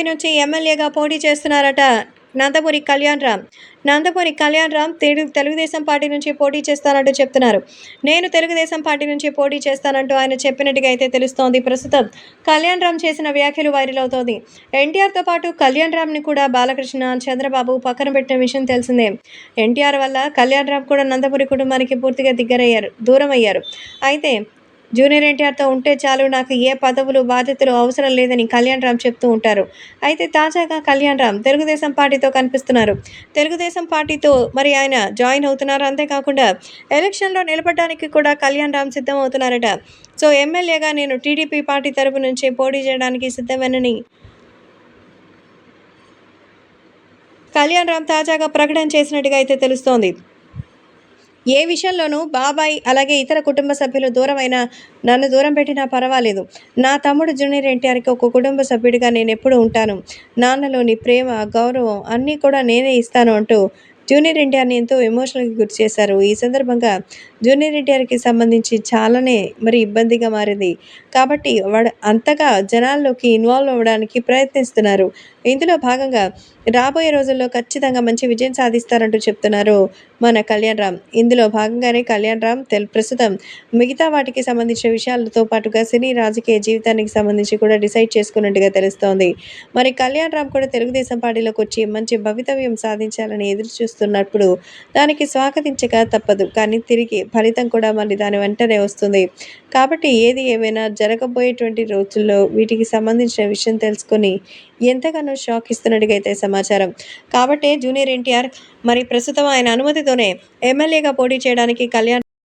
TDP నుంచి ఎమ్మెల్యేగా పోటీ చేస్తున్నారట నందమూరి కళ్యాణ్ రామ్. నందమూరి కళ్యాణ్ రామ్ తెలుగుదేశం పార్టీ నుంచి పోటీ చేస్తానంటూ చెప్తున్నారు. నేను తెలుగుదేశం పార్టీ నుంచి పోటీ చేస్తానంటూ ఆయన చెప్పినట్టుగా అయితే తెలుస్తోంది. ప్రస్తుతం కళ్యాణ్ రామ్ చేసిన వ్యాఖ్యలు వైరల్ అవుతోంది. ఎన్టీఆర్‌తో పాటు కళ్యాణ్ రామ్‌ని కూడా బాలకృష్ణ, చంద్రబాబు పక్కన పెట్టిన విషయం తెలిసిందే. ఎన్టీఆర్ వల్ల కళ్యాణ్ రామ్ కూడా నందమూరి కుటుంబానికి పూర్తిగా దూరమయ్యారు. అయితే జూనియర్ ఎన్టీఆర్‌తో ఉంటే చాలు, నాకు ఏ పదవులు, బాధ్యతలు అవసరం లేదని కళ్యాణ్ రామ్ చెప్తూ ఉంటారు. అయితే తాజాగా కళ్యాణ్ రామ్ తెలుగుదేశం పార్టీతో కనిపిస్తున్నారు. తెలుగుదేశం పార్టీతో మరి ఆయన జాయిన్ అవుతున్నారు. అంతేకాకుండా ఎలక్షన్‌లో నిలబడడానికి కూడా కళ్యాణ్ రామ్ సిద్ధం అవుతున్నారట. సో, ఎమ్మెల్యేగా నేను టీడీపీ పార్టీ తరపు నుంచి పోటీ చేయడానికి సిద్ధమేనని కళ్యాణ్ రామ్ తాజాగా ప్రకటన చేసినట్టుగా అయితే తెలుస్తోంది. ఏ విషయంలోనూ బాబాయ్ అలాగే ఇతర కుటుంబ సభ్యులు దూరమైనా, నన్ను దూరం పెట్టినా పర్వాలేదు. నా తమ్ముడు జూనియర్ ఎన్టీఆర్‌కి ఒక కుటుంబ సభ్యుడిగా నేనెప్పుడూ ఉంటాను. నాన్నలోని ప్రేమ, గౌరవం అన్నీ కూడా నేనే ఇస్తాను అంటూ జూనియర్ ఎన్టీఆర్‌ని ఎంతో ఎమోషనల్‌గా గుర్తు చేశారు. ఈ సందర్భంగా జూనియర్ ఎన్టీఆర్‌కి సంబంధించి చాలానే మరి ఇబ్బందిగా మారింది. కాబట్టి వాడు అంతగా జనాల్లోకి ఇన్వాల్వ్ అవ్వడానికి ప్రయత్నిస్తున్నారు. ఇందులో భాగంగా రాబోయే రోజుల్లో ఖచ్చితంగా మంచి విజయం సాధిస్తారంటూ చెప్తున్నారు మన కళ్యాణ్ రామ్. ఇందులో భాగంగానే కళ్యాణ్ రామ్ ప్రస్తుతం మిగతా వాటికి సంబంధించిన విషయాలతో పాటుగా సినీ, రాజకీయ జీవితానికి సంబంధించి కూడా డిసైడ్ చేసుకున్నట్టుగా తెలుస్తోంది. మరి కళ్యాణ్ రామ్ కూడా తెలుగుదేశం పార్టీలోకి వచ్చి మంచి భవితవ్యం సాధించాలని ఎదురు చూస్తున్నప్పుడు దానికి స్వాగతించక తప్పదు. కానీ తిరిగి ఫలితం కూడా మళ్ళీ దాని వెంటనే వస్తుంది. కాబట్టి ఏది ఏమైనా జరగబోయేటువంటి రోజుల్లో వీటికి సంబంధించిన విషయం తెలుసుకొని ఎంతగానో షాక్ ఇస్తున్నట్టుగా అయితే సమాచారం. కాబట్టే జూనియర్ ఎన్టీఆర్ మరి ప్రస్తుతం ఆయన అనుమతితోనే ఎమ్మెల్యేగా పోటీ చేయడానికి కళ్యాణ్